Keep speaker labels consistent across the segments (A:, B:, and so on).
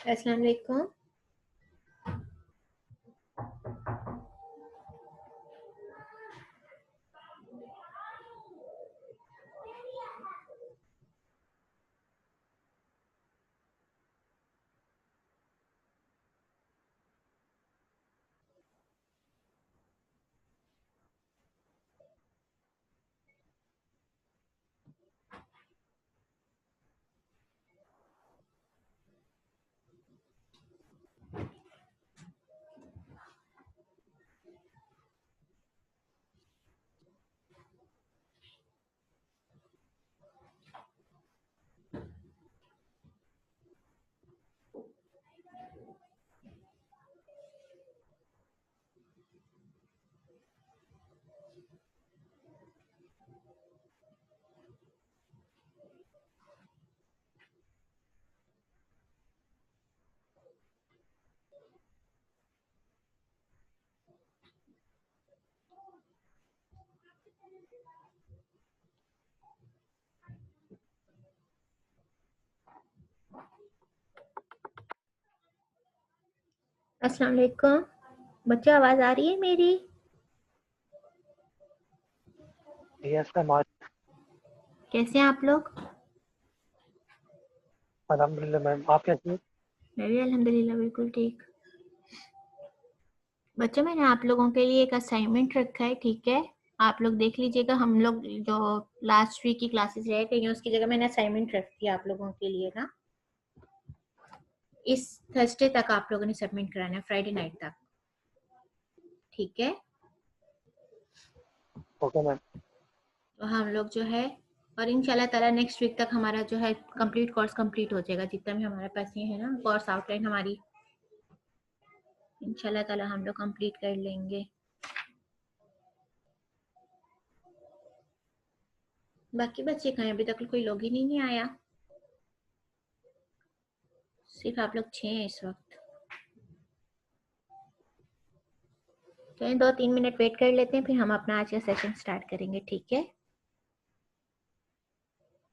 A: अस्सलाम वालेकुम। अस्सलाम वालेकुम। बच्चे आवाज आ रही है मेरी?
B: Yes ma'am.
A: कैसे हैं आप लोग?
B: अल्हम्दुलिल्लाह मैम, आप कैसी हैं?
A: मैं भी अल्हम्दुलिल्लाह बिल्कुल ठीक। बच्चों, मैंने आप लोगों के लिए एक असाइनमेंट रखा है, ठीक है? आप लोग देख लीजिएगा। हम लोग जो लास्ट वीक की क्लासेस रह गई हैं उसकी जगह मैंने असाइनमेंट रख दिया आप लोगों के लिए ना। इस थर्सडे तक आप लोगों ने सबमिट कराना है, फ्राइडे नाइट तक, ठीक है?
B: Okay ma'am.
A: तो हम लोग जो है, और इंशाल्लाह ताला नेक्स्ट वीक तक हमारा जो है कंप्लीट कोर्स कंप्लीट हो जाएगा, जितना भी हमारे पास ये है ना कोर्स आउटलाइन हमारी, इंशाल्लाह ताला हम लोग कंप्लीट कर लेंगे। बाकी बच्चे कहीं अभी तक कोई लोग ही नहीं आया, सिर्फ आप लोग 6 हैं इस वक्त। चलिए 2-3 मिनट वेट कर लेते हैं, फिर हम अपना आज का सेशन स्टार्ट करेंगे, ठीक है?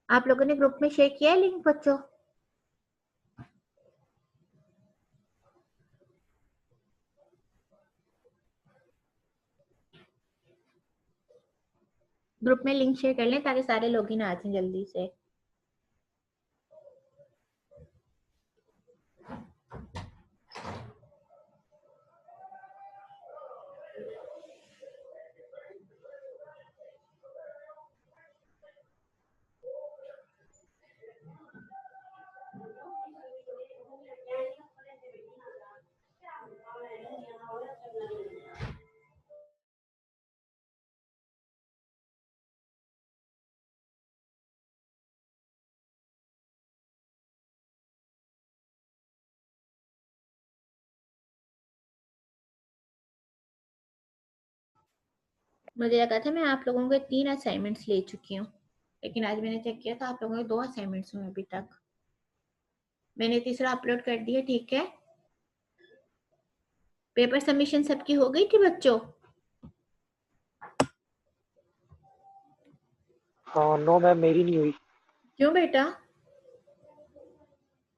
A: आप लोगों ने ग्रुप में शेयर किया है लिंक बच्चों? ग्रुप में लिंक शेयर कर लें ताकि सारे लोग इन आ जाएं जल्दी से। मुझे लगा था मैं आप लोगों के 3 असाइनमेंट्स ले चुकी हूँ, लेकिन आज मैंने चेक किया तो आप लोगों के 2 असाइनमेंट्स हुए अभी तक। मैंने तीसरा अपलोड कर दिया, ठीक है? पेपर सबमिशन सबकी हो गई थी बच्चों?
B: हाँ नो मैम, मेरी नहीं हुई
A: क्यों बेटा?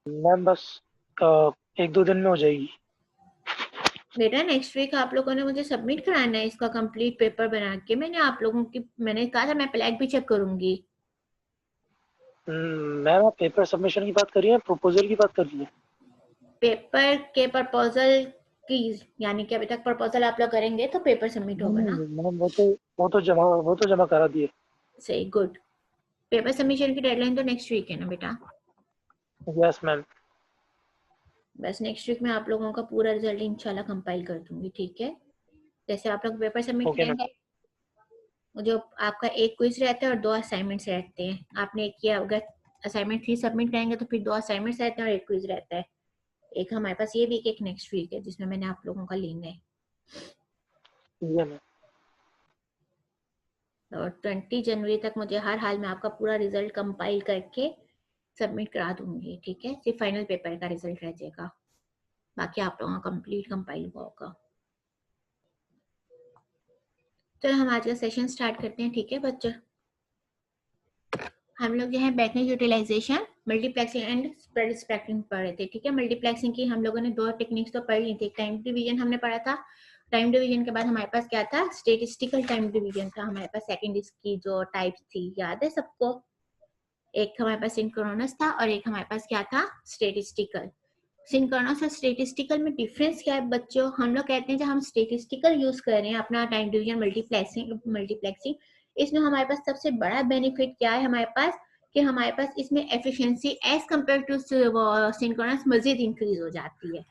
B: मैम। बस एक दो दिन में हो जाएगी।
A: बेटा नेक्स्ट वीक आप लोगों ने मुझे सबमिट कराना है इसका कंप्लीट पेपर बना के। मैंने कहा था मैं प्लैग भी चेक करूंगी।
B: मैम आप पेपर सबमिशन की बात कर रही हैं, प्रपोजल की बात कर रही हैं?
A: पेपर के प्रपोजल की, यानी कि अभी तक प्रपोजल आप लोग करेंगे तो पेपर सबमिट होगा ना?
B: नहीं मैम, वो तो जमा करा दिए।
A: सही, गुड। पेपर सबमिशन की डेडलाइन तो नेक्स्ट वीक है ना बेटा?
B: Yes ma'am.
A: बस नेक्स्ट वीक में आप लोगों का पूरा रिजल्ट इंशाल्लाह कंपाइल कर दूंगी, ठीक है? जैसे आप लोग पेपर सबमिट
B: ओके मैम।
A: करेंगे, जो आपका एक क्विज रहता है और 2 असाइनमेंट्स रहते हैं। आपने एक किया, अगर असाइनमेंट 3 सबमिट करेंगे तो फिर 2 असाइनमेंट्स रहते हैं और एक क्विज रहता है। एक हमारे पास ये वीक, एक नेक्स्ट वीक है जिसमें मैंने आप लोगों का लेना है।
B: ये मैम।
A: और 20 जनवरी तक मुझे हर हाल में आपका पूरा रिजल्ट कंपाइल करके सबमिट करा दूंगी, ठीक है? सिर्फ फाइनल पेपर का रिजल्ट रह जाएगा, बाकी आप लोगों का कंप्लीट कंपाइल हुआ होगा। चलो हम आज का सेशन स्टार्ट करते हैं, ठीक है बच्चों? हम लोग जो है bandwidth utilization, multiplexing and spread spectrum पढ़ रहे थे, ठीक है। मल्टीप्लेक्सिंग की हम लोगों ने दो टेक्निक्स तो पढ़ ली थी। टाइम डिवीजन हमने पढ़ा था, टाइम डिवीजन के बाद हमारे पास क्या था, स्टेटिस्टिकल टाइम डिवीजन था हमारे पास। सेकंड इसकी जो टाइप्स थी याद है सबको, एक हमारे पास सिंक्रोनस था और एक हमारे पास क्या था, स्टेटिस्टिकल। सिंक्रोनस और स्टेटिस्टिकल में डिफरेंस क्या है बच्चों, हम लोग कहते हैं जब हम स्टेटिस्टिकल यूज कर रहे हैं अपना टाइम डिवीजन मल्टीप्लेक्सिंग, इसमें हमारे पास सबसे बड़ा बेनिफिट क्या है हमारे पास, कि हमारे पास इसमें efficiency as compare to synchronous मजीद इंक्रीज हो जाती है।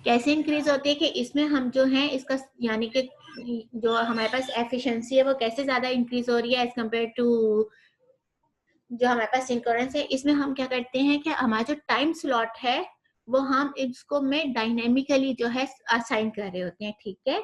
A: कैसे इंक्रीज होती है कि इसमें हम जो है इसका यानी कि जो हमारे पास एफिशिएंसी है वो कैसे ज्यादा इंक्रीज हो रही है एज कंपेयर टू जो हमारे पास सिंक्रोनस है। इसमें हम क्या करते हैं कि हमारा जो टाइम स्लॉट है वो हम इसको में डायनेमिकली जो है असाइन कर रहे होते हैं, ठीक है,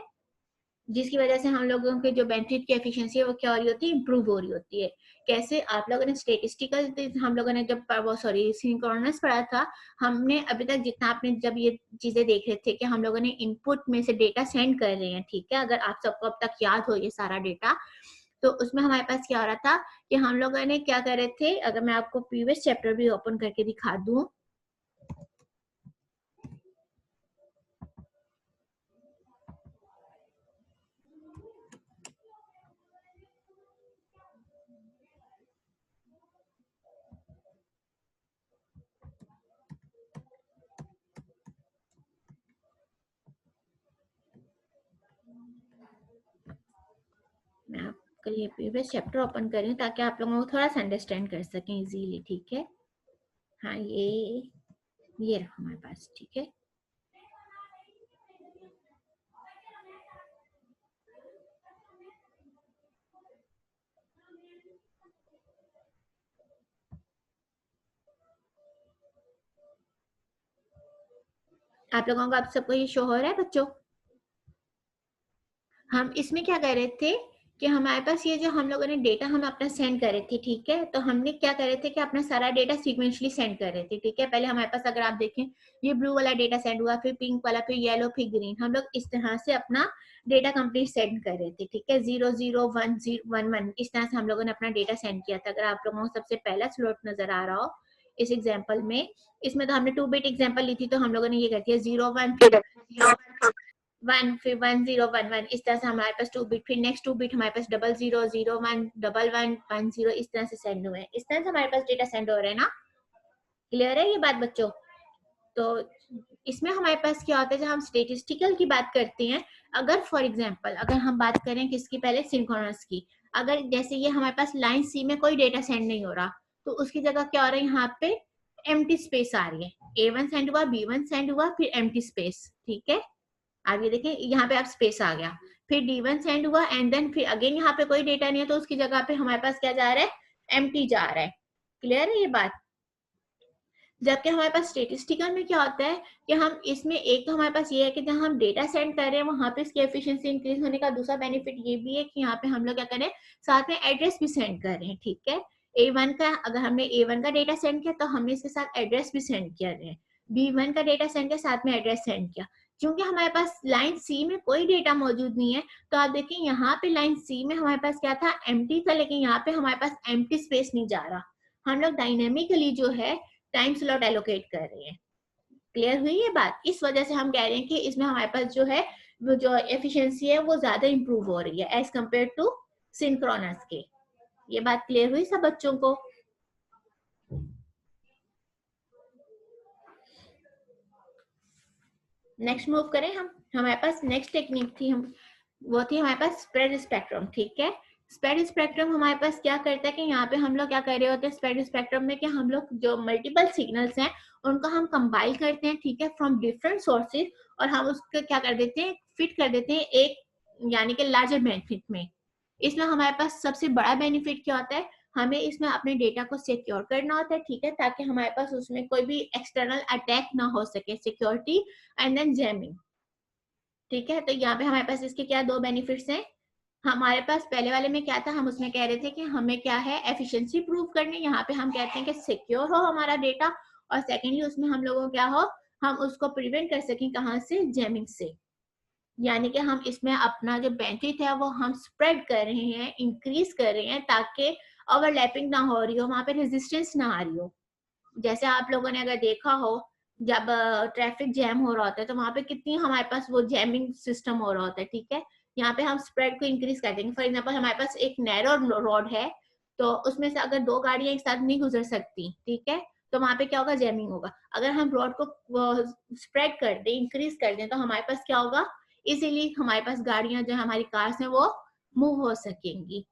A: जिसकी वजह से हम लोगों के जो बेनिफिट की एफिशिएंसी है वो क्या हो रही होती है, इंप्रूव हो रही होती है। कैसे, आप लोगों ने स्टेटिस्टिकल, हम लोगों ने जब वो सिंक्रोनस पढ़ा था, हमने अभी तक जितना आपने जब ये चीजें देख रहे थे कि हम लोगों ने इनपुट में से डेटा सेंड कर रहे हैं, ठीक है, अगर आप सबको अब तक याद हो ये सारा डेटा, तो उसमें हमारे पास क्या हो रहा था कि हम लोगों ने क्या कर रहे थे, अगर मैं आपको प्रीवियस चैप्टर भी ओपन करके दिखा दूं, मैं आपके लिए प्रीवियस चैप्टर ओपन कर रही हूँ ताकि आप लोगों को थोड़ा सा अंडरस्टैंड कर सकें इजीली, ठीक है। हाँ, ये रहा हमारे पास, ठीक है। आप लोगों को आप सबको ये शो हो रहा है बच्चों? हम इसमें क्या कर रहे थे कि हमारे पास ये जो हम लोगों ने डेटा हम अपना सेंड कर रहे थे, ठीक है, तो हमने क्या कर रहे थे कि अपना सारा डेटा सीक्वेंशली सेंड कर रहे थे, ठीक है। पहले हमारे पास अगर आप देखें ये ब्लू वाला डेटा सेंड हुआ, फिर पिंक वाला, फिर येलो, फिर ग्रीन, हम लोग इस तरह से अपना डेटा कंप्लीट सेंड कर रहे थे, ठीक है। 0 0 1 0 1 1 इस तरह से हम लोगों ने अपना डेटा सेंड किया था। अगर आप लोगों को सबसे पहला स्लॉट नजर आ रहा हो इस एग्जाम्पल में, इसमें तो हमने 2 बिट एग्जाम्पल ली थी, तो हम लोगों ने ये कर दिया 0 1 फिर 1 फिर 1 0 1 1, इस तरह से हमारे पास 2 बिट, फिर नेक्स्ट 2 बिट हमारे पास 00 0 1 1 1 0 इस तरह से सेंड हुए हैं। इस तरह से हमारे पास डेटा सेंड हो रहे हैं ना, क्लियर है ये बात बच्चों? तो इसमें हमारे पास क्या होता है, जब हम स्टेटिस्टिकल की बात करते हैं, अगर फॉर एग्जांपल अगर हम बात करें किसकी, पहले सिंक्रोनस की, अगर जैसे ये हमारे पास लाइन सी में कोई डेटा सेंड नहीं हो रहा, तो उसकी जगह क्या हो रहा है, यहाँ पे एम्प्टी स्पेस आ रही है। A1 सेंड हुआ, B1 सेंड हुआ, फिर एम्प्टी स्पेस, ठीक है। आगे देखें यहाँ पे आप स्पेस आ गया, फिर D1 सेंड हुआ एंड देन फिर अगेन यहाँ पे कोई डेटा नहीं है, तो उसकी जगह पे हमारे पास क्या जा रहा है, एम्प्टी जा रहा है। क्लियर है ये बात? जबकि हमारे पास स्टेटिस्टिकल में क्या होता है कि हम इसमें एक तो हमारे पास ये है कि जब हम डेटा सेंड कर रहे हैं वहां पे इसकी एफिशिएंसी इंक्रीज होने का दूसरा बेनिफिट ये भी है कि यहाँ पे हम लोग क्या कर रहे हैं, साथ में एड्रेस भी सेंड कर रहे हैं, ठीक है। A1 का, अगर हमने A1 का डेटा सेंड किया तो हमने इसके साथ एड्रेस भी सेंड किया है, B1 का डेटा सेंड किया, साथ में एड्रेस सेंड किया। क्योंकि हमारे पास लाइन सी में कोई डेटा मौजूद नहीं है, तो आप देखिए यहाँ पे लाइन सी में हमारे पास क्या था, एम्प्टी था, लेकिन यहाँ पे हमारे पास एम्प्टी स्पेस नहीं जा रहा, हम लोग डायनेमिकली जो है टाइम स्लॉट एलोकेट कर रहे हैं। क्लियर हुई ये बात? इस वजह से हम कह रहे हैं कि इसमें हमारे पास जो है वो जो एफिशिएंसी है वो ज्यादा इंप्रूव हो रही है एज कंपेयर टू सिंक्रोनस के। ये बात क्लियर हुई सब बच्चों को? नेक्स्ट मूव करें हम, हमारे पास नेक्स्ट टेक्निक थी, हम वो थी हमारे पास स्प्रेड स्पेक्ट्रम, ठीक है। स्प्रेड स्पेक्ट्रम हमारे पास क्या करता है कि यहाँ पे हम लोग क्या कर रहे होते हैं स्प्रेड स्पेक्ट्रम में, कि हम लोग जो मल्टीपल सिग्नल्स हैं उनको हम कंपाइल करते हैं, ठीक है, फ्रॉम डिफरेंट सोर्सेज, और हम उसको क्या कर देते हैं, फिट कर देते हैं एक यानी कि लार्जर बेनिफिट में। इसमें हमारे पास सबसे बड़ा बेनिफिट क्या होता है, हमें इसमें अपने डेटा को सिक्योर करना होता है, ठीक है, ताकि हमारे पास उसमें कोई भी एक्सटर्नल अटैक ना हो सके, सिक्योरिटी एंड देन जैमिंग, ठीक है। तो यहाँ पे हमारे पास इसके क्या दो बेनिफिट्स हैं। हमारे पास पहले वाले में क्या था, हम उसमें कह रहे थे कि हमें क्या है, एफिशिएंसी प्रूव करनी, यहाँ पे हम कहते हैं कि सिक्योर हो हमारा डेटा, और सेकेंडली उसमें हम लोगों क्या हो, हम उसको प्रिवेंट कर सकें कहाँ से, जैमिंग से। यानी कि हम इसमें अपना जो बैंडविड्थ है वो हम स्प्रेड कर रहे हैं, इंक्रीज कर रहे हैं, ताकि ओवरलैपिंग ना हो रही हो, वहां पे रेजिस्टेंस ना आ रही हो। जैसे आप लोगों ने अगर देखा हो, जब ट्रैफिक जैम हो रहा होता है तो वहां पे कितनी हमारे पास वो जैमिंग सिस्टम हो रहा होता है, ठीक है। यहाँ पे हम स्प्रेड को इंक्रीज कर देंगे। फॉर एग्जांपल हमारे पास एक नैरो रोड है, तो उसमें से अगर 2 गाड़ियां एक साथ नहीं गुजर सकती, ठीक है, तो वहां पे क्या होगा, जैमिंग होगा। अगर हम रोड को स्प्रेड कर दें, इंक्रीज कर दें, तो हमारे पास क्या होगा, इजीली हमारे पास गाड़ियां जो हमारी कार्स हैं वो मूव हो सकेंगी।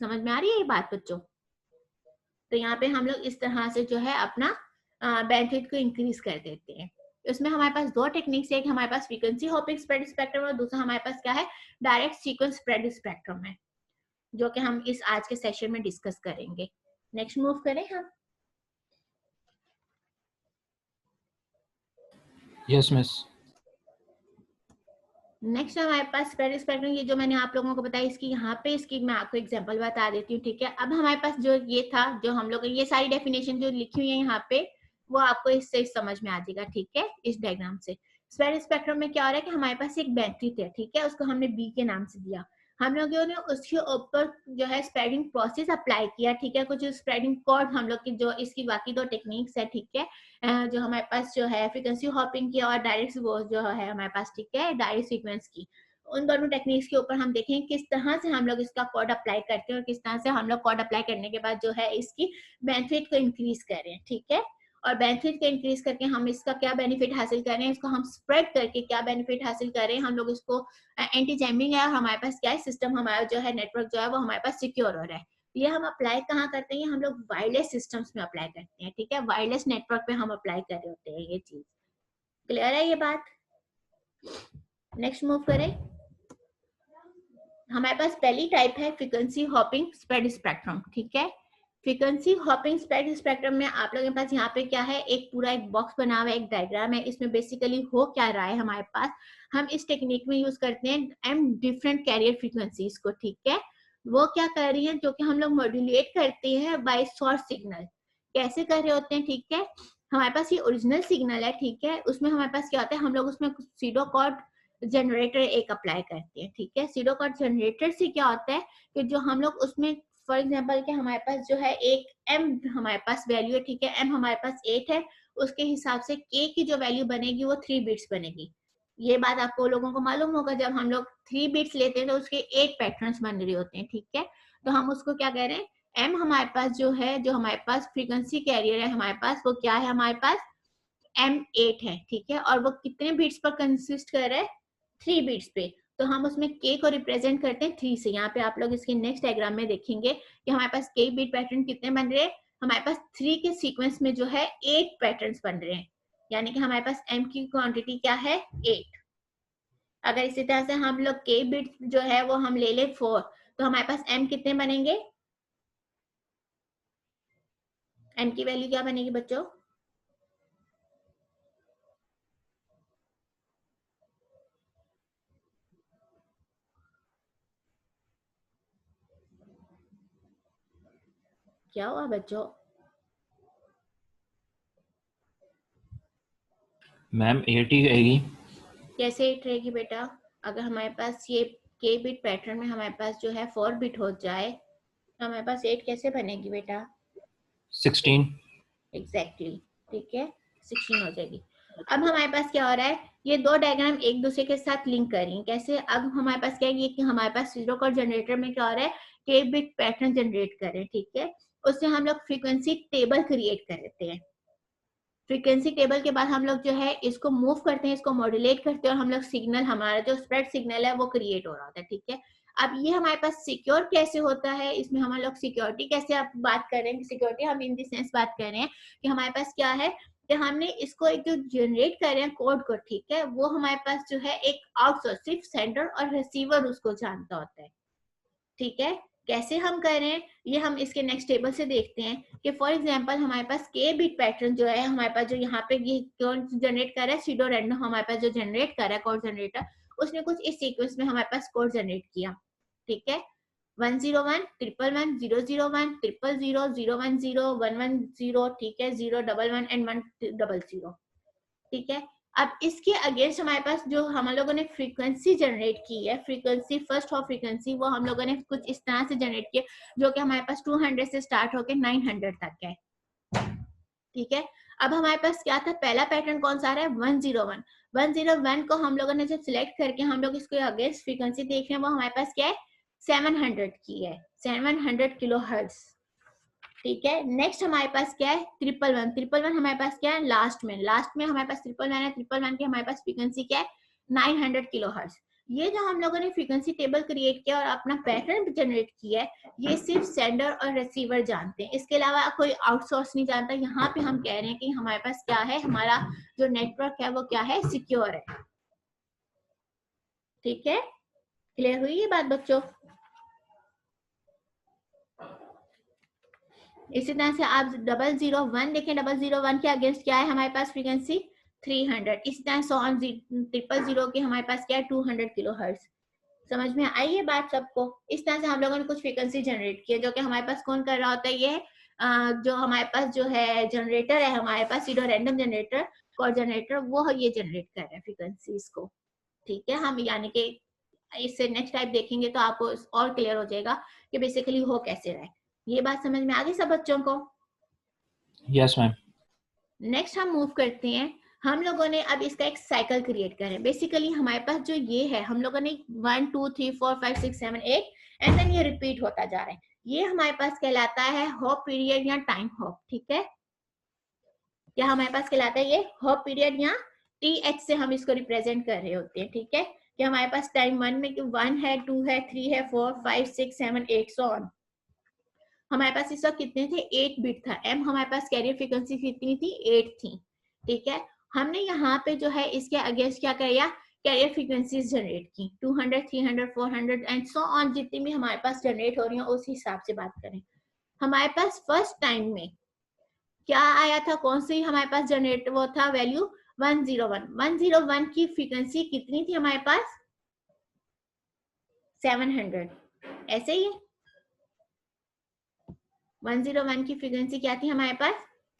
A: समझ में आ रही है ये बात बच्चों? तो यहाँ पे हम लोग इस तरह से जो है अपना बैंडविड्थ को इंक्रीज कर देते हैं। इसमें हमारे पास 2 टेक्निक्स है, एक हमारे पास फ्रीक्वेंसी हॉपिंग स्प्रेड स्पेक्ट्रम और दूसरा हमारे पास क्या है, डायरेक्ट सीक्वेंस स्प्रेड स्पेक्ट्रम है, जो कि हम इस आज के सेशन में डिस्कस करेंगे। नेक्स्ट मूव करें हम।
C: Yes miss.
A: नेक्स्ट हमारे पास स्प्रेड स्पेक्ट्रम, ये जो मैंने आप लोगों को बताया, इसकी यहाँ पे इसकी मैं आपको एग्जांपल बता देती हूँ, ठीक है। अब हमारे पास जो ये था, जो हम लोग ये सारी डेफिनेशन जो लिखी हुई है यहाँ पे, वो आपको इससे समझ में आ जाएगा, ठीक है, इस डायग्राम से। स्प्रेड स्पेक्ट्रम में क्या हो रहा है कि हमारे पास एक बैंडविड्थ है, ठीक है, उसको हमने बी के नाम से दिया। हम लोगों ने उसके ऊपर जो है स्प्रेडिंग प्रोसेस अप्लाई किया, ठीक है, कुछ स्प्रेडिंग कोड हम लोग की जो इसकी बाकी 2 टेक्निक्स है, ठीक है, जो हमारे पास जो है फ्रीक्वेंसी हॉपिंग की और डायरेक्ट वो जो है हमारे पास, ठीक है, डायरेक्ट सीक्वेंस की। उन दोनों टेक्निक्स के ऊपर हम देखें किस तरह से हम लोग इसका कोड अप्लाई करते हैं और किस तरह से हम लोग कोड अप्लाई करने के बाद जो है इसकी बेनिफिट को इंक्रीज करें, ठीक है। और बेनिफिट को इंक्रीज करके हम इसका क्या बेनिफिट हासिल करें, इसको हम स्प्रेड करके क्या बेनिफिट हासिल करें, हम लोग इसको एंटी जैमिंग है और हमारे पास क्या है, सिस्टम हमारा जो है नेटवर्क जो है वो हमारे पास सिक्योर हो रहा है। ये हम अप्लाई कहाँ करते हैं, हम लोग वायरलेस सिस्टम्स में अप्लाई करते हैं, ठीक है, वायरलेस नेटवर्क पे हम अप्लाई कर रहे होते हैं। ये चीज क्लियर है ये बात? नेक्स्ट मूव करें। हमारे पास पहली टाइप है फ्रीक्वेंसी हॉपिंग स्प्रेड स्पेक्ट्रम, ठीक है। फ्रीक्वेंसी हॉपिंग स्प्रेड स्पेक्ट्रम में आप लोगों के पास यहाँ पे क्या है, एक पूरा एक बॉक्स बना हुआ है, एक डायग्राम है। इसमें बेसिकली हो क्या रहा है, हमारे पास हम इस टेक्निक में यूज करते हैं एम डिफरेंट कैरियर फ्रीक्वेंसीज को, ठीक है। वो क्या कर रही है, जो कि हम लोग मॉड्यूलेट करते हैं बाय सोर्स सिग्नल। कैसे कर रहे होते हैं, ठीक है, हमारे पास ये ओरिजिनल सिग्नल है, ठीक है, उसमें हमारे पास क्या होता है, हम लोग उसमें सीडो कोड जनरेटर एक अप्लाई करते हैं, ठीक है। सीडो कोड जनरेटर से क्या होता है कि जो हम लोग उसमें फॉर एग्जांपल के हमारे पास जो है एक एम हमारे पास वैल्यू है, ठीक है, एम हमारे पास 8 है, उसके हिसाब से के की जो वैल्यू बनेगी वो 3 बिट्स बनेगी। ये बात आपको लोगों को मालूम होगा, जब हम लोग 3 बिट्स लेते हैं तो उसके 8 पैटर्न्स बन रहे होते हैं, ठीक है। तो हम उसको क्या कह रहे हैं, एम हमारे पास जो है, जो हमारे पास फ्रीक्वेंसी कैरियर है हमारे पास, वो क्या है, हमारे पास M8 है, ठीक है, और वो कितने बिट्स पर कंसिस्ट कर रहा है, 3 बिट्स पे। तो हम उसमें k को रिप्रेजेंट करते हैं 3 से। यहाँ पे आप लोग इसके नेक्स्ट डायग्राम में देखेंगे कि हमारे पास k बिट पैटर्न कितने बन रहे हैं, हमारे पास 3 के सीक्वेंस में जो है 8 पैटर्न्स बन रहे हैं, यानी कि हमारे पास m की क्वांटिटी क्या है, 8। अगर इसी तरह से हम लोग k बिट जो है वो हम ले ले 4, तो हमारे पास m कितने बनेंगे, m की वैल्यू क्या बनेगी बच्चों, क्या हुआ बच्चों?
C: मैम 8 ही रहेगी।
A: कैसे 8 रहेगी बेटा? अगर हमारे पास ये k बिट पैटर्न में हमारे पास जो है 4 बिट हो जाए तो हमारे पास 8 कैसे बनेगी बेटा?
C: 16।
A: एग्जैक्टली, ठीक है, 16 हो जाएगी। अब हमारे पास क्या हो रहा है, ये 2 डायग्राम एक दूसरे के साथ लिंक करेंगे। कैसे? अब हमारे पास क्या है कि हमारे पास जीरो कोड जनरेटर में क्या हो रहा है, k बिट पैटर्न जनरेट करें, ठीक है, उससे हम लोग फ्रीक्वेंसी टेबल क्रिएट कर लेते हैं। फ्रीक्वेंसी टेबल के बाद हम लोग जो है इसको मूव करते हैं, इसको मॉड्यूलेट करते हैं और हम लोग सिग्नल, हमारा जो स्प्रेड सिग्नल है वो क्रिएट हो रहा होता है, ठीक है। अब ये हमारे पास सिक्योर कैसे होता है, इसमें हम लोग सिक्योरिटी कैसे आप बात कर रहे हैं, सिक्योरिटी हम इन द सेंस बात कर रहे हैं कि हमारे पास क्या है कि हमने इसको एक जो जनरेट कर रहे हैं कोड को, ठीक है, वो हमारे पास जो है एक आउटसोर्स, सिर्फ सेंडर और रिसीवर उसको जानता होता है, ठीक है। कैसे हम कर रहे हैं ये हम इसके नेक्स्ट टेबल से देखते हैं कि फॉर एग्जांपल हमारे पास k बिट पैटर्न जो है हमारे पास, जो यहाँ पे ये कौन जनरेट कर रहा है, सीडो रैंडम हमारे पास जो जनरेट कर रहा है कोड जनरेटर, उसने कुछ इस सीक्वेंस में हमारे पास कोड जनरेट किया, ठीक है, 101 111 001 000 010 110, ठीक है, 011 एंड 100, ठीक है। अब इसके अगेंस्ट हमारे पास जो हम लोगों ने फ्रीक्वेंसी जनरेट की है, फ्रीक्वेंसी फर्स्ट ऑफ फ्रीक्वेंसी, वो हम लोगों ने कुछ इस तरह से जनरेट की, जो कि हमारे पास 200 से स्टार्ट होकर 900 तक है। ठीक है, अब हमारे पास क्या था, पहला पैटर्न कौन सा आ रहा है, 101। 101 को हम लोगों ने जब सिलेक्ट करके हम लोग इसको अगेंस्ट फ्रीक्वेंसी देख रहे हैं, वो हमारे पास क्या है, 700 की है, 700 किलो हर्ट्ज। ठीक है, नेक्स्ट हमारे पास क्या है, 111। 111 हमारे पास क्या है, लास्ट में हमारे पास 111 है। 111 की हमारे पास फ्रीक्वेंसी क्या है, 900 किलो हर्ट्ज। ये जो हम लोगों ने फ्रीक्वेंसी टेबल क्रिएट किया और अपना पैटर्न जनरेट किया है, ये सिर्फ सेंडर और रिसीवर जानते हैं, इसके अलावा कोई आउटसोर्स नहीं जानता। यहाँ पे हम कह रहे हैं कि हमारे पास क्या है, हमारा जो नेटवर्क है वो क्या है, सिक्योर है। ठीक है, क्लियर हुई ये बात बच्चों? इसी तरह से आप 001 देखें, 001 के अगेंस्ट क्या है हमारे पास फ्रीक्वेंसी, 300। इसी तरह 100 के हमारे पास क्या है, 200 किलो हर्ट्ज। समझ में आई ये बात सबको? इस तरह से हम लोगों ने कुछ फ्रीक्वेंसी जनरेट की है, जो कि हमारे पास कौन कर रहा होता है, ये जो हमारे पास जो है जनरेटर है, हमारे पास pseudo random generator, code generator, वो ये जनरेट कर रहे हैं फ्रीक्वेंसीज को। ठीक है, हम यानी कि इससे नेक्स्ट टाइप देखेंगे तो आपको और क्लियर हो जाएगा कि बेसिकली हो कैसे रहा है। ये बात समझ में आ गई सब बच्चों को?
C: Yes ma'am.
A: नेक्स्ट हम मूव करते हैं, हम लोगों ने अब इसका एक साइकिल क्रिएट करें। बेसिकली हमारे पास जो ये है, हम लोगों ने 1 2 3 4 5 6 7 8 एंड देन ये रिपीट होता जा रहा है, ये हमारे पास कहलाता है हॉप पीरियड या टाइम हॉप। ठीक है, क्या हमारे पास कहलाता है ये हॉप पीरियड या TH से हम इसको रिप्रेजेंट कर रहे होते हैं। ठीक है, कि हमारे पास टाइम 1 में 1 है, 2 है, 3 है, 4 5 6 7 8 सो ऑन। हमारे पास इस वक्त कितने थे, 8 बिट था। एम हमारे पास कैरियर फ्रीक्वेंसी कितनी थी, 8 थी। ठीक है, हमने यहाँ पे जो है इसके अगेंस्ट क्या किया, कैरियर फ्रीक्वेंसीज जनरेट की, 200 300 400 एंड सो ऑन, जितनी भी हमारे पास जनरेट हो रही है उस हिसाब से बात करें। हमारे पास फर्स्ट टाइम में क्या आया था, कौन सी हमारे पास जनरेट वो था वैल्यू, 101। 101 की फ्रीक्वेंसी कितनी थी हमारे पास, 700। ऐसे ही 101 की फ्रीक्वेंसी क्या थी हमारे पास,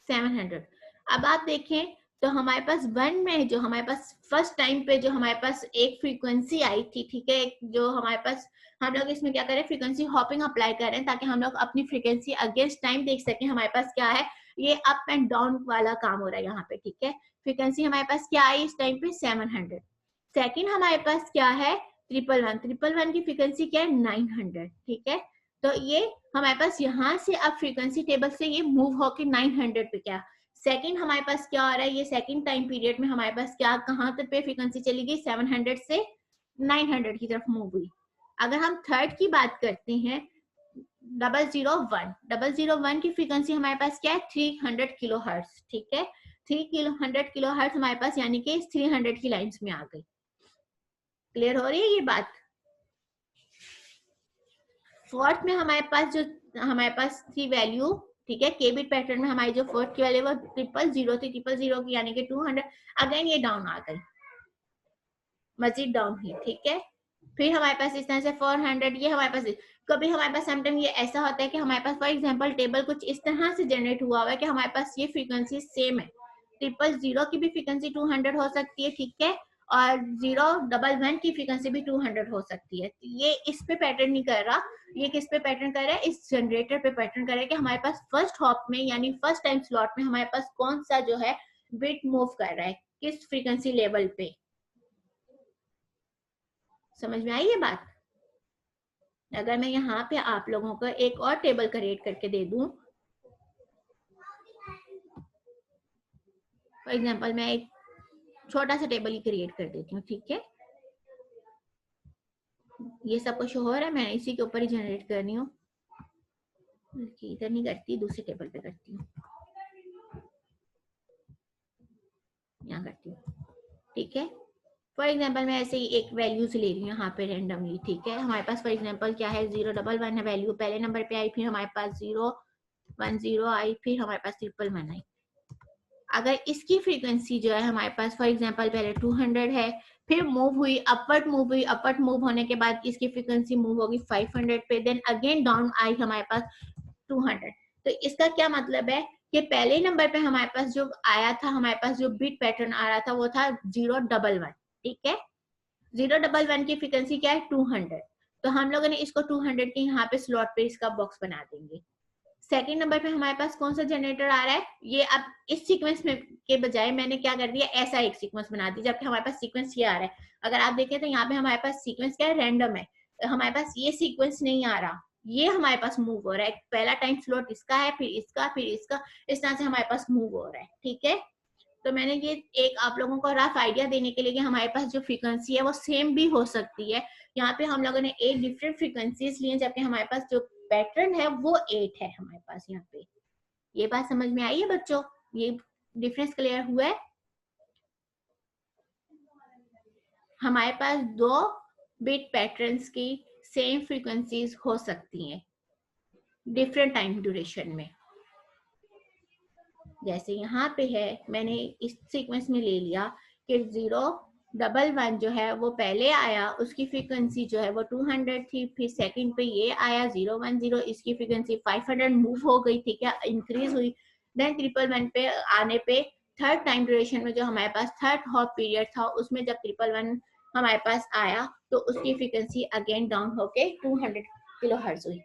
A: 700। अब आप देखें तो हमारे पास 1 में जो हमारे पास फर्स्ट टाइम पे जो हमारे पास एक फ्रीक्वेंसी आई थी, ठीक है, जो हमारे पास हम लोग इसमें क्या करें, फ्रीक्वेंसी हॉपिंग अप्लाई कर रहे हैं ताकि हम लोग अपनी फ्रीक्वेंसी अगेंस्ट टाइम देख सकें। हमारे पास क्या है, ये अप एंड डाउन वाला काम हो रहा है यहाँ पे। ठीक है, फ्रीक्वेंसी हमारे पास क्या आई इस टाइम पे, 700। सेकेंड हमारे पास क्या है, 111 की फ्रीक्वेंसी क्या है, 900। ठीक है, तो ये हमारे पास यहाँ से अब फ्रीक्वेंसी टेबल से ये मूव होके 900 पे क्या, सेकंड हमारे पास क्या हो रहा है, ये सेकंड टाइम पीरियड में हमारे पास क्या, कहाँ तक पे फ्रीक्वेंसी चली गई, 700 से 900 की तरफ मूव हुई। अगर हम थर्ड की बात करते हैं, 001 की फ्रीक्वेंसी हमारे पास क्या है, 300 किलो हर्ट्ज। ठीक है, 300 किलो हर्ट्ज हमारे पास यानी कि 300 की लाइंस में आ गई। क्लियर हो रही है ये बात? फोर्थ में हमारे पास थी वैल्यू, ठीक है, के बिट पैटर्न में हमारी जो फोर्थ की वैल्यू वो 000 थी, 000 की यानी कि 200। अगेन ये डाउन आ गई, मजीद डाउन हुई। ठीक है, फिर हमारे पास इस तरह से 400, ये हमारे पास कभी हमारे पास समटाइम ये ऐसा होता है कि हमारे पास फॉर एग्जांपल टेबल कुछ इस तरह से जनरेट हुआ हुआ है कि हमारे पास ये फ्रीक्वेंसी सेम है, 000 की भी फ्रीक्वेंसी 200 हो सकती है। ठीक है, और 011 की फ्रीक्वेंसी भी 200 हो सकती है। ये इस पे पैटर्न नहीं कर रहा, ये किस पे पैटर्न कर रहा है, इस जनरेटर पे पैटर्न कर रहा है कि हमारे पास फर्स्ट हॉप में यानी फर्स्ट टाइम स्लॉट में हमारे पास कौन सा जो है बिट मूव कर रहा है, किस फ्रीक्वेंसी लेवल पे। समझ में आई ये बात? अगर मैं यहाँ पे आप लोगों को एक और टेबल क्रिएट करके दे दूं, फॉर एग्जांपल मैं एक छोटा सा टेबल ही क्रिएट कर देती हूँ। ठीक है, ये सब कुछ हो रहा है, मैं इसी के ऊपर ही जनरेट कर रही हूँ, इधर नहीं करती, दूसरे टेबल पे करती हूँ, यहाँ करती हूँ। ठीक है, फॉर एग्जाम्पल मैं ऐसे ही एक वैल्यूज ले रही हूँ यहाँ पे रेंडमली। ठीक है, हमारे पास फॉर एग्जाम्पल क्या है, 011 है वैल्यू, पहले नंबर पे आई, फिर हमारे पास 010 आई, फिर हमारे पास 111 आई। अगर इसकी फ्रीक्वेंसी जो है हमारे पास फॉर एग्जांपल पहले 200 है, फिर मूव हुई, अपवर्ड मूव हुई, अपवर्ड मूव होने के बाद इसकी फ्रीक्वेंसी मूव होगी 500 पे, देन अगेन डाउन आई हमारे पास 200। तो इसका क्या मतलब है कि पहले नंबर पे हमारे पास जो आया था, हमारे पास जो बिट पैटर्न आ रहा था वो था 011, ठीक है। 011 की फ्रीक्वेंसी क्या है 200, तो हम लोगों ने इसको 200 के यहाँ पे स्लॉट पे इसका बॉक्स बना देंगे। सेकंड नंबर पे हमारे पास कौन सा जनरेटर आ रहा है, ये अब इस सीक्वेंस में के बजाय मैंने क्या कर दिया, ऐसा एक सीक्वेंस बना दिया, जबकि हमारे पास सीक्वेंस ये आ रहा है। अगर आप देखें तो यहाँ पे हमारे पास सीक्वेंस क्या है, रैंडम है, तो हमारे पास ये सीक्वेंस नहीं आ रहा, ये हमारे पास मूव हो रहा है। पहला टाइम स्लॉट इसका है, फिर इसका, फिर इसका, इस तरह से हमारे पास मूव हो रहा है, ठीक है। तो मैंने ये एक आप लोगों को रफ आइडिया देने के लिए कि हमारे पास जो फ्रीक्वेंसी है वो सेम भी हो सकती है। यहाँ पे हम लोगों ने 8 डिफरेंट फ्रीक्वेंसीज लिए, जबकि हमारे पास जो पैटर्न है वो 8 है हमारे पास यहाँ पे। ये बात समझ में आई है बच्चों, ये डिफरेंस क्लियर हुआ है। हमारे पास 2 बिट पैटर्न्स की सेम फ्रीक्वेंसीज हो सकती हैं डिफरेंट टाइम ड्यूरेशन में। जैसे यहाँ पे है, मैंने इस सीक्वेंस में ले लिया कि 011 जो है वो पहले आया, उसकी फ्रीक्वेंसी जो है वो 200 थी, फिर सेकंड पे ये आया 010, इसकी फ्रीक्वेंसी 500 मूव हो गई, ठीक है, इंक्रीज हुई। देन 111 पे आने पे थर्ड टाइम ड्यूरेशन में जो हमारे पास थर्ड हॉप पीरियड था, उसमें जब 111 हमारे पास आया तो उसकी फ्रीक्वेंसी अगेन डाउन होके 200 किलोहर्ट्ज हुई।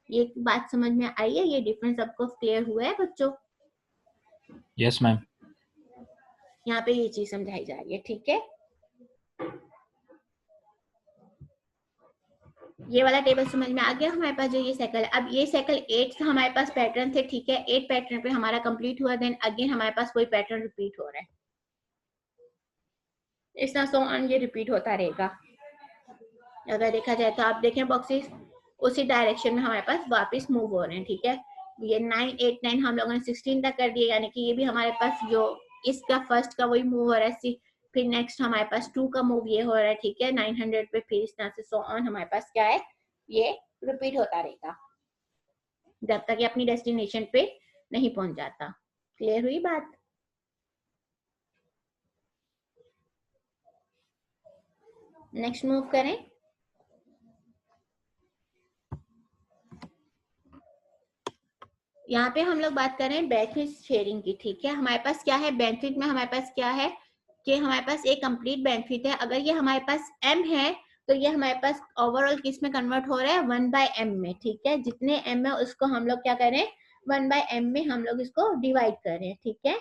A: ये बात समझ में आई है, ये डिफरेंस आपको क्लियर हुआ है बच्चों?
C: Yes, ma'am.
A: यहाँ पे ये चीज समझाई जा रही है, ठीक है। ये वाला टेबल समझ में आ गया हमारे पास जो ये साइकिल है। अब ये साइकिल 8 हमारे पास पैटर्न थे, ठीक है, 8 पैटर्न पे हमारा कंप्लीट हुआ, देन अगेन हमारे पास कोई पैटर्न रिपीट हो रहा है, इस तरह सो ऑन ये रिपीट होता रहेगा। अगर देखा जाए तो आप देखें बॉक्सेस उसी डायरेक्शन में हमारे पास वापस मूव हो रहे हैं, ठीक है। ये 9, 8, 9 हम लोगों ने 16 तक कर दिया, यानी कि ये भी हमारे पास जो इसका फर्स्ट का वही मूव हो रहा है, फिर नेक्स्ट हमारे पास 2 का मूव ये हो रहा है, ठीक है, 900 पे, फिर इस तरह से सो ऑन हमारे पास क्या है, ये रिपीट होता रहेगा जब तक ये अपनी डेस्टिनेशन पे नहीं पहुंच जाता। क्लियर हुई बात? नेक्स्ट मूव करें। यहाँ पे हम लोग बात कर रहे हैं बेनिफिट शेयरिंग की, ठीक है। हमारे पास क्या है बेनिफिट में, हमारे पास क्या है कि हमारे पास एक कंप्लीट बेनिफिट है। अगर ये हमारे पास m है तो ये हमारे पास ओवरऑल किस में कन्वर्ट हो रहा है, 1/m में, ठीक है। जितने m है उसको हम लोग क्या करें, 1/m में हम लोग इसको डिवाइड कर रहे हैं, ठीक है।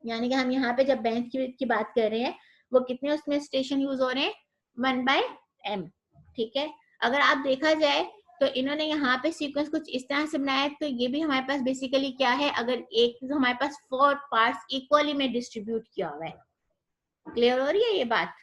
A: यानी कि हम यहाँ पे जब बेनिफिट की बात कर रहे हैं वो कितने उसमें स्टेशन यूज हो रहे हैं, 1/m, ठीक है। अगर आप देखा जाए तो इन्होंने यहाँ पे सीक्वेंस कुछ इस तरह से बनाया है, तो ये भी हमारे पास बेसिकली क्या है, अगर एक तो हमारे पास 4 पार्ट्स इक्वली में डिस्ट्रीब्यूट किया हुआ है। क्लियर हो रही है ये बात?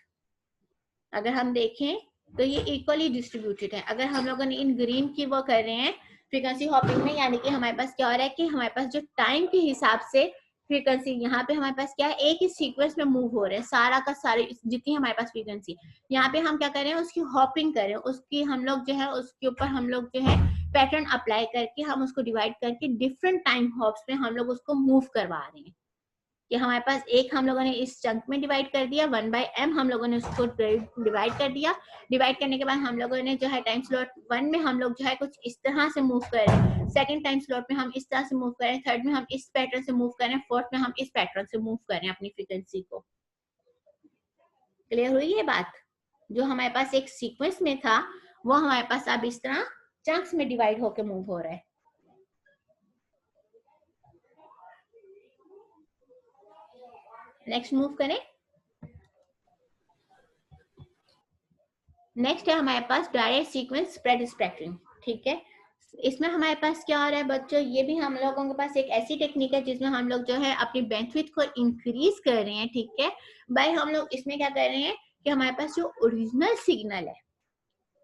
A: अगर हम देखें तो ये इक्वली डिस्ट्रीब्यूटेड है। अगर हम लोगों ने इन ग्रीन की वो कर रहे हैं फ्रीक्वेंसी हॉपिंग में, यानी कि हमारे पास क्या हो रहा है कि हमारे पास जो टाइम के हिसाब से फ्रीक्वेंसी यहाँ पे हमारे पास क्या है, एक ही सीक्वेंस में मूव हो रहे हैं सारा का सारे, जितनी हमारे पास फ्रीक्वेंसी, यहाँ पे हम क्या कर रहे हैं, उसकी हॉपिंग कर रहे हैं, उसकी हम लोग जो है उसके ऊपर हम लोग जो है पैटर्न अप्लाई करके हम उसको डिवाइड करके डिफरेंट टाइम हॉप्स में हम लोग उसको मूव करवा रहे हैं। कि हमारे पास एक हम लोगों ने इस चंक में डिवाइड कर दिया, 1/m हम लोगों ने उसको डिवाइड कर दिया। डिवाइड करने के बाद हम लोगों ने जो है टाइम स्लॉट 1 में हम लोग जो है कुछ इस तरह से मूव कर रहे हैं, सेकंड टाइम स्लॉट में हम इस तरह से मूव कर रहे हैं, थर्ड में हम इस पैटर्न से मूव कर रहे हैं, फोर्थ में हम इस पैटर्न से मूव कर रहे हैं अपनी फ्रीक्वेंसी को। क्लियर हुई ये बात? जो हमारे पास एक सीक्वेंस में था वो हमारे पास अब इस तरह चंक्स में डिवाइड होकर मूव हो रहा है। नेक्स्ट मूव करें। नेक्स्ट है हमारे पास डायरेक्ट सीक्वेंस स्प्रेड स्पेक्ट्रम, ठीक है। इसमें हमारे पास क्या हो रहा है बच्चों, ये भी हम लोगों के पास एक ऐसी टेक्निक है जिसमें हम लोग जो है अपनी बैंडविड्थ को इंक्रीज कर रहे हैं, ठीक है। भाई हम लोग इसमें क्या कर रहे हैं कि हमारे पास जो ओरिजिनल सिग्नल है,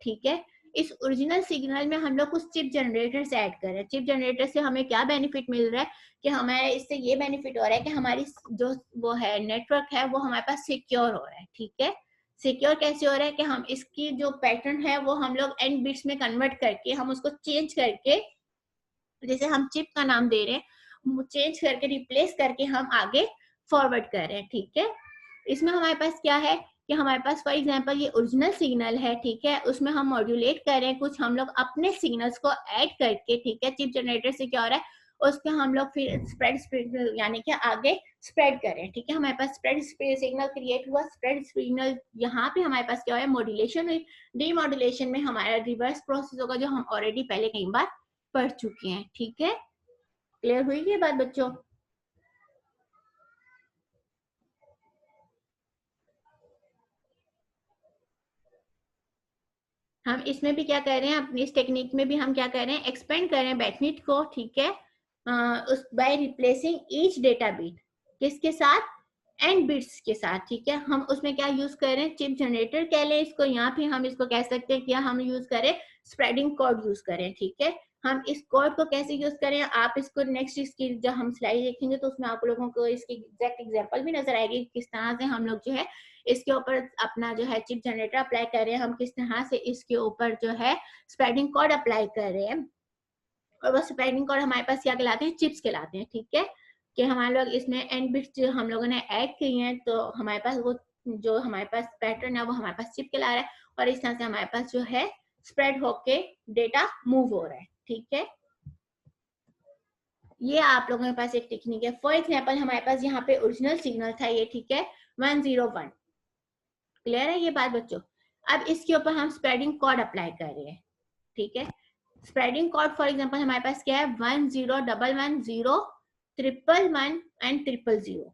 A: ठीक है, इस ओरिजिनल सिग्नल में हम लोग कुछ चिप जनरेटर से ऐड कर रहे हैं। चिप जनरेटर से हमें क्या बेनिफिट मिल रहा है कि हमारे इससे ये बेनिफिट हो रहा है कि हमारी जो वो है नेटवर्क है वो हमारे पास सिक्योर हो रहा है, ठीक है। सिक्योर कैसे हो रहा है कि हम इसकी जो पैटर्न है वो हम लोग एंड बिट्स में कन्वर्ट करके हम उसको चेंज करके, जैसे हम चिप का नाम दे रहे हैं, चेंज करके रिप्लेस करके हम आगे फॉरवर्ड कर रहे हैं, ठीक है। इसमें हमारे पास क्या है कि हमारे पास फॉर एग्जांपल ये ओरिजिनल सिग्नल है, ठीक है, उसमें हम मॉड्यूलेट कर रहे हैं कुछ हम लोग अपने सिग्नल्स को ऐड करके, ठीक है। चिप जनरेटर से क्या हो रहा है, उसके हम लोग फिर स्प्रेड सिग्नल यानी कि आगे स्प्रेड करें, ठीक है। हमारे पास स्प्रेड सिग्नल क्रिएट हुआ, स्प्रेड सिग्नल यहाँ पे हमारे पास क्या है, मॉड्यूलेशन हुई। डीमॉड्यूलेशन में हमारा रिवर्स प्रोसेस होगा जो हम ऑलरेडी पहले कई बार पढ़ चुके हैं, ठीक है। क्लियर हुई ये बात बच्चों? हम इसमें भी क्या कर रहे हैं, अपनी इस टेक्निक में भी हम क्या कर रहे हैं, एक्सपेंड कर रहे हैं बैंडविड्थ को, ठीक है, उस by replacing each data bit किसके साथ, एंड बिट्स के साथ, ठीक है। हम उसमें क्या यूज कर रहे हैं, चिप जनरेटर कह लें इसको, यहाँ पे हम इसको कह सकते हैं कि हम यूज करें स्प्रेडिंग कोड यूज करें, ठीक है। हम इस कोड को कैसे यूज करें, आप इसको नेक्स्ट इसकी जब हम स्लाइड देखेंगे तो उसमें आप लोगों को इसकी एग्जैक्ट एग्जांपल भी नजर आएगी, किस तरह से हम लोग जो है इसके ऊपर अपना जो है चिप जनरेटर अप्लाई कर रहे हैं, हम किस तरह से इसके ऊपर जो है स्प्रेडिंग कोड अप्लाई कर रहे हैं। और वो स्प्रेडिंग कोड हमारे पास क्या कहलाते हैं, चिप्स कहलाते हैं, ठीक है। कि हमारे लोग इसमें एंड बिट्स जो हम लोगों ने ऐड की हैं, तो हमारे पास वो जो हमारे पास पैटर्न है वो हमारे पास चिप कहला रहा है, और इस तरह से हमारे पास जो है स्प्रेड होके डेटा मूव हो रहा है, ठीक है। ये आप लोगों के पास एक टेक्निक है। फॉर एग्जाम्पल हमारे पास यहाँ पे ओरिजिनल सिग्नल था ये, ठीक है, 101। क्लियर है ये बात बच्चों? अब इसके ऊपर हम स्प्रेडिंग कोड अप्लाई कर रहे हैं, ठीक है। स्प्रेडिंग कोड फॉर एग्जांपल हमारे पास क्या है, 10111011 एंड 000,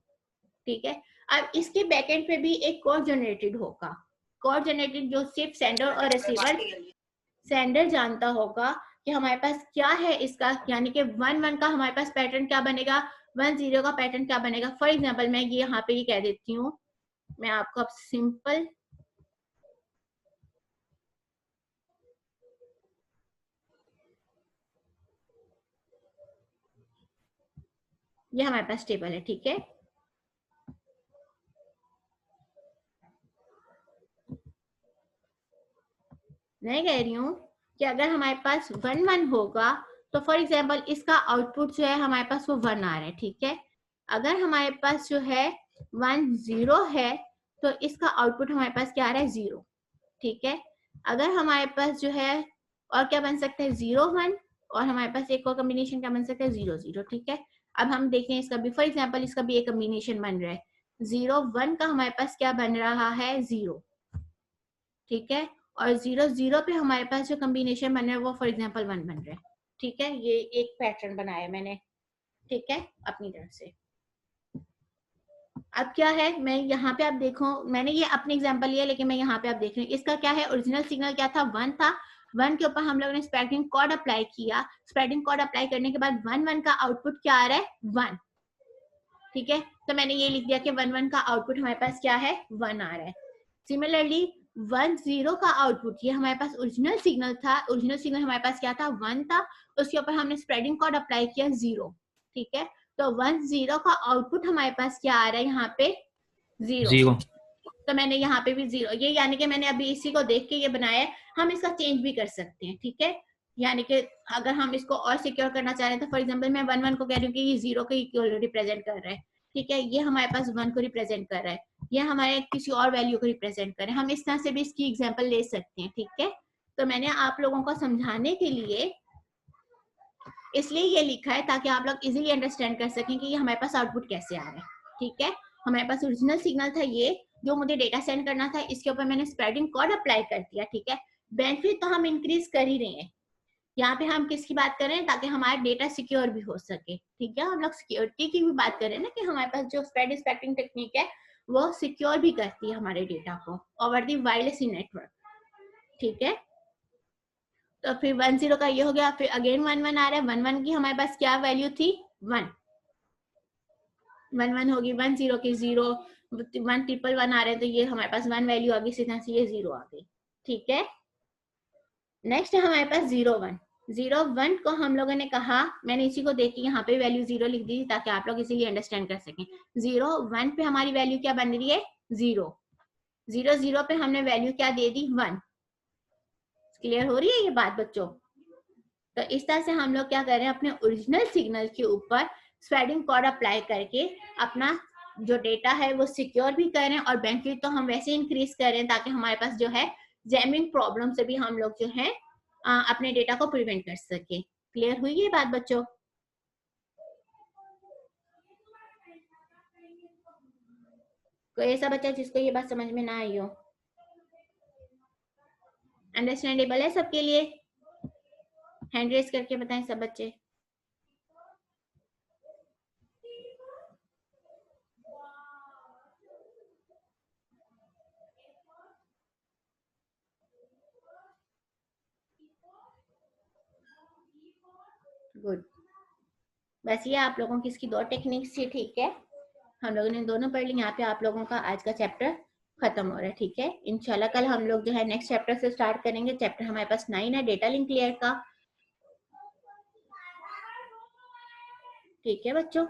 A: ठीक है। अब इसके बैकएंड पे भी एक कोड जनरेटेड होगा, कोड जनरेटेड जो सिर्फ सेंडर और रिसीवर, सेंडर जानता होगा कि हमारे पास क्या है इसका, यानी कि 11 का हमारे पास पैटर्न क्या बनेगा, 10 का पैटर्न क्या बनेगा। फॉर एग्जांपल मैं ये यहाँ पे ये कह देती हूँ, मैं आपको अब सिंपल ये हमारे पास टेबल है, ठीक है। मैं कह रही हूँ कि अगर हमारे पास 11 होगा तो फॉर एग्जाम्पल इसका आउटपुट जो है हमारे पास वो 1 आ रहा है, ठीक है। अगर हमारे पास जो है 10 है तो इसका आउटपुट हमारे पास क्या आ रहा है, 0, ठीक है। अगर हमारे पास जो है और क्या बन सकता है, 01, और हमारे पास एक और कॉम्बिनेशन क्या बन सकता है, 00, ठीक है। अब हम देखें इसका भी, फॉर एग्जाम्पल इसका भी एक कॉम्बिनेशन बन रहा है, 01 का हमारे पास क्या बन रहा है, 0, ठीक है। और 00 पे हमारे पास जो कॉम्बिनेशन बन रहा है वो फॉर एग्जाम्पल 1 बन रहा है, ठीक है। ये एक पैटर्न बनाया मैंने, ठीक है, अपनी तरफ से। अब क्या है, मैं यहाँ पे आप देखो, मैंने ये अपने एग्जांपल लिया, लेकिन मैं यहाँ पे आप देख रही हूँ इसका क्या है, ओरिजिनल सिग्नल क्या था, 1 था। 1 के ऊपर हम लोगों ने स्प्रेडिंग कोड अप्लाई किया, स्प्रेडिंग कोड अप्लाई करने के बाद 1 का आउटपुट क्या आ रहा है, 1, ठीक है। तो मैंने ये लिख दिया कि 1 का आउटपुट हमारे पास क्या है, 1 आ रहा है। सिमिलरली 10 का आउटपुट, ये हमारे पास ओरिजिनल सिग्नल था, ओरिजिनल सिग्नल हमारे पास क्या था, 1 था, उसके ऊपर हमने स्प्रेडिंग कोड अप्लाई किया 0, ठीक है। तो 10 का आउटपुट हमारे पास क्या आ रहा है, यहाँ पे 0। तो मैंने यहाँ पे भी 0, ये यानी कि मैंने अभी इसी को देख के ये बनाया है। हम इसका चेंज भी कर सकते हैं, ठीक है। यानी कि अगर हम इसको और सिक्योर करना चाह रहे हैं तो फॉर एग्जांपल मैं 1 को कह रही हूँ कि ये 0 को रिप्रेजेंट कर रहा है, ठीक है। ये हमारे पास 1 को रिप्रेजेंट कर रहा है, ये हमारे किसी और वैल्यू को रिप्रेजेंट कर रहे हैं। हम इस तरह से भी इसकी एग्जाम्पल ले सकते हैं, ठीक है। तो मैंने आप लोगों को समझाने के लिए इसलिए ये लिखा है ताकि आप लोग इजीली अंडरस्टैंड कर सकें कि ये हमारे पास आउटपुट कैसे आ रहा है, ठीक है। हमारे पास ओरिजिनल सिग्नल था ये जो मुझे डेटा सेंड करना था, इसके ऊपर मैंने स्प्रेडिंग कोड अप्लाई कर दिया, ठीक है। बेनिफिट तो हम इंक्रीज कर ही रहे हैं, यहाँ पे हम किसकी बात कर रहे हैं, ताकि हमारा डेटा सिक्योर भी हो सके, ठीक है। हम लोग सिक्योरिटी की भी बात कर रहे हैं ना, कि हमारे पास जो स्प्रेड स्पेक्टिंग टेक्निक है वो सिक्योर भी करती है हमारे डेटा को ओवर दी वायरलेस नेटवर्क, ठीक है। तो फिर 10 का ये हो गया, फिर अगेन 11 आ रहा है, 11 की हमारे पास क्या वैल्यू थी, 1, 11 होगी, 10 की 0, 111 आ रहे हैं तो ये हमारे पास 1 वैल्यू आ गई, इसी तरह से ये 0 आ गई, ठीक है। नेक्स्ट है हमारे पास 01 को हम लोगों ने कहा, मैंने इसी को देख के यहाँ पे वैल्यू 0 लिख दी ताकि आप लोग इसीलिए अंडरस्टैंड कर सकें। 01 पे हमारी वैल्यू क्या बन रही है, 0, 00 पे हमने वैल्यू क्या दे दी, 1। क्लियर हो रही है ये बात बच्चों? तो इस तरह से हम लोग क्या कर रहे हैं, अपने ओरिजिनल सिग्नल के ऊपर स्प्रेडिंग कोड अप्लाई करके अपना जो डेटा है वो सिक्योर भी कर रहे हैं, और बेनिफिट तो हम वैसे इंक्रीज कर रहे हैं ताकि हमारे पास जो है जैमिंग प्रॉब्लम से भी हम लोग जो है अपने डेटा को प्रिवेंट कर सके। क्लियर हुई ये बात बच्चों? कोई ऐसा बच्चा जिसको ये बात समझ में ना आई हो? अंडरस्टैंडेबल है सबके लिए? हैंड रेज करके बताएं सब बच्चे। गुड। बस ये आप लोगों की इसकी 2 टेक्निक्स थी, ठीक है। हम लोगों ने दोनों पढ़ ली। यहाँ पे आप लोगों का आज का चैप्टर खत्म हो रहा है, ठीक है। इंशाल्लाह कल हम लोग जो है नेक्स्ट चैप्टर से स्टार्ट करेंगे। चैप्टर हमारे पास 9 है, डेटा लिंक लेयर का, ठीक है बच्चों।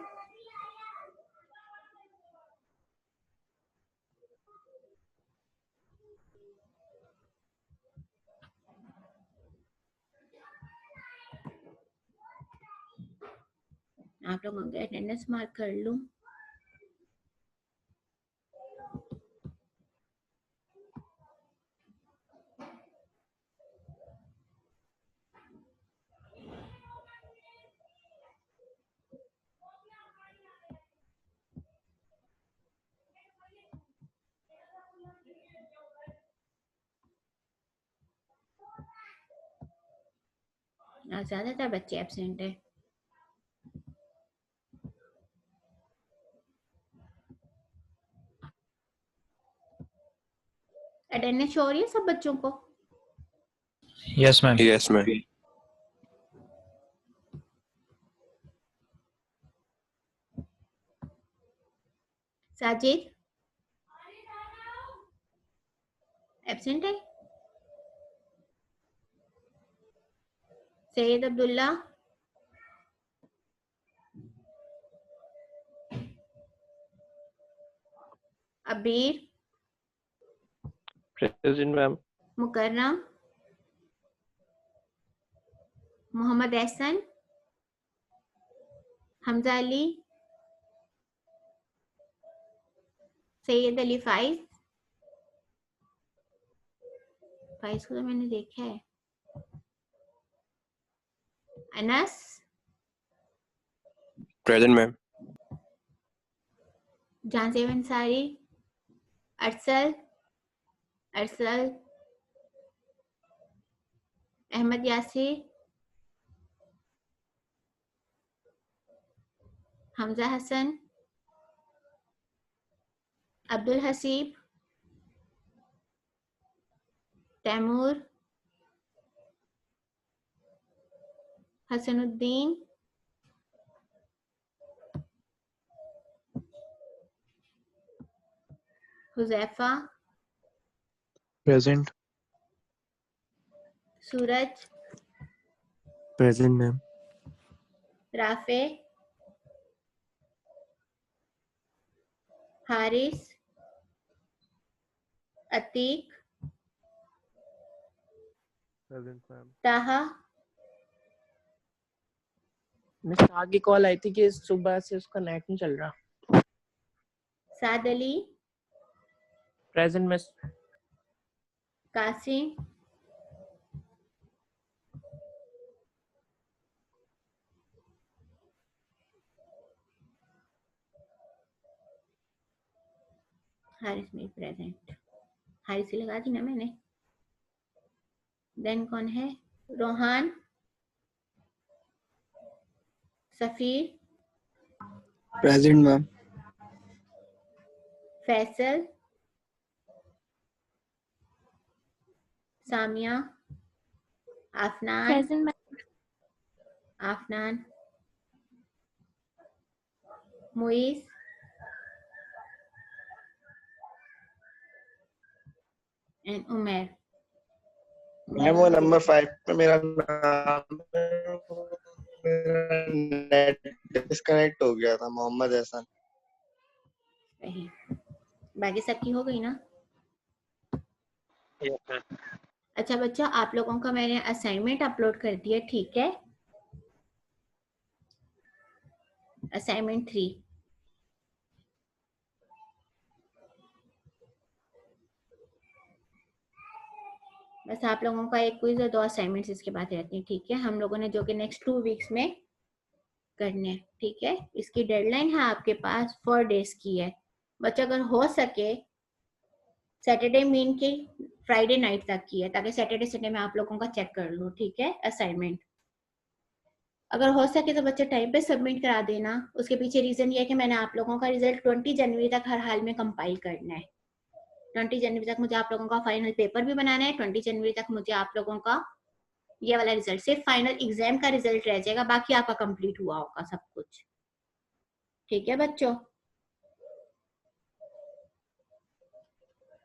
A: आप लोगों के अटेंडेंस मार्क कर लूं। ज्यादातर बच्चे एब्सेंट है। अटेंडेंस शो हो रही है सब बच्चों को?
C: Yes, ma'am.
D: Yes, ma'am.
A: Sajid absent है। सैयद अब्दुल्ला, अबीर,
D: Present, ma'am.
A: मुकर्रम, मोहम्मद एहसन, हमजा अली, सैयद अली फाइज। फाइज को तो मैंने देखा है। Anas,
D: Present, ma'am.
A: Jahanzeb Ansari, Arsal, Arsal, Ahmed Yasir, Hamza Hasan, Abdul Haseeb, Taimur, Hasanuddin, Huzaifa,
D: Present.
A: Suraj,
D: Present, ma'am.
A: Rafay, Haris, Atiq,
D: Present, ma'am.
A: ताहा,
E: मिस आगे कॉल आई थी कि सुबह से उसका नेट नहीं चल रहा।
A: साद अली,
E: प्रेजेंट मिस।
A: कासिम, हारिस में प्रेजेंट। हारिस से लगा दी ना मैंने। देन कौन है? Rohan, Safeer,
D: Present, ma'am.
A: Faisal, Samia, Afnan,
F: Present,
A: Afnan, Muiz, and Umar.
G: Ma'am वो नंबर 5 पे मेरा नाम नेट डिस्कनेक्ट हो गया था, मोहम्मद एहसन।
A: सही। बाकी सबकी हो गई ना?
B: Yes, ma'am.
A: अच्छा बच्चा, आप लोगों का मैंने असाइनमेंट अपलोड कर दिया, ठीक है। असाइनमेंट 3। बस आप लोगों का एक क्विज और 2 असाइनमेंट्स इसके बाद रहती हैं, ठीक है। हम लोगों ने जो कि नेक्स्ट 2 वीक्स में करने हैं, ठीक है। इसकी डेडलाइन है आपके पास 4 डेज की है, बच्चे अगर हो सके सैटरडे मीन की फ्राइडे नाइट तक की है, ताकि सैटरडे संडे में आप लोगों का चेक कर लूँ, ठीक है, असाइनमेंट। अगर हो सके तो बच्चे टाइम पे सबमिट करा देना। उसके पीछे रीजन ये है कि मैंने आप लोगों का रिजल्ट 20 जनवरी तक हर हाल में कंपाइल करना है। 20 जनवरी तक मुझे आप लोगों का फाइनल पेपर भी बनाना है। 20 जनवरी तक मुझे आप लोगों का ये वाला रिजल्ट, सिर्फ फाइनल एग्जाम का रिजल्ट रह जाएगा, बाकी आपका कंप्लीट हुआ होगा सब कुछ। ठीक है बच्चों,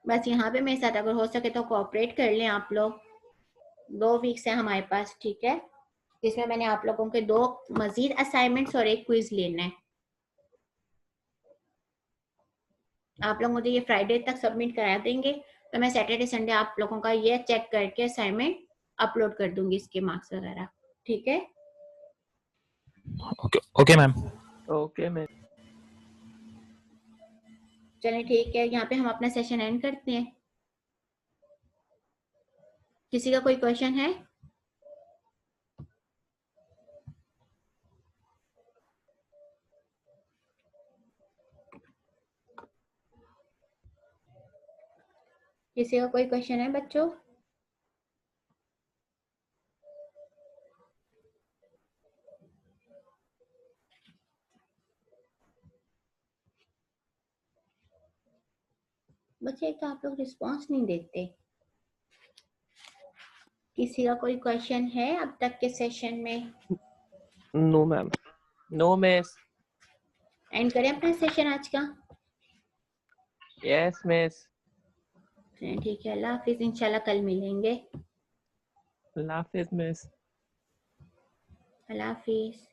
A: बस यहाँ पे मेरे साथ अगर हो सके तो कोऑपरेट कर लें आप लोग। 2 वीक्स है हमारे पास, ठीक है, जिसमें मैंने आप लोगों के 2 मजीद असाइनमेंट्स और एक क्विज लेना है। आप लोग मुझे ये फ्राइडे तक सबमिट करा देंगे तो मैं सैटरडे संडे आप लोगों का ये चेक करके असाइनमेंट अपलोड कर दूंगी, इसके मार्क्स वगैरह। ठीक है,
C: ओके मैम।
E: Okay ma'am.
A: चलिए ठीक है, यहाँ पे हम अपना सेशन एंड करते हैं। किसी का कोई क्वेश्चन है? किसी का कोई क्वेश्चन है बच्चों? बच्चे एक तो आप लोग रिस्पांस नहीं देते। किसी का कोई क्वेश्चन है अब तक के सेशन में?
E: No ma'am. No miss.
A: End करें अपना सेशन आज का?
E: Yes miss.
A: ठीक है, अल्लाह हाफिज, इंशाल्लाह कल मिलेंगे।
E: अल्लाह हाफिज मिस।
A: अल्लाह हाफिज।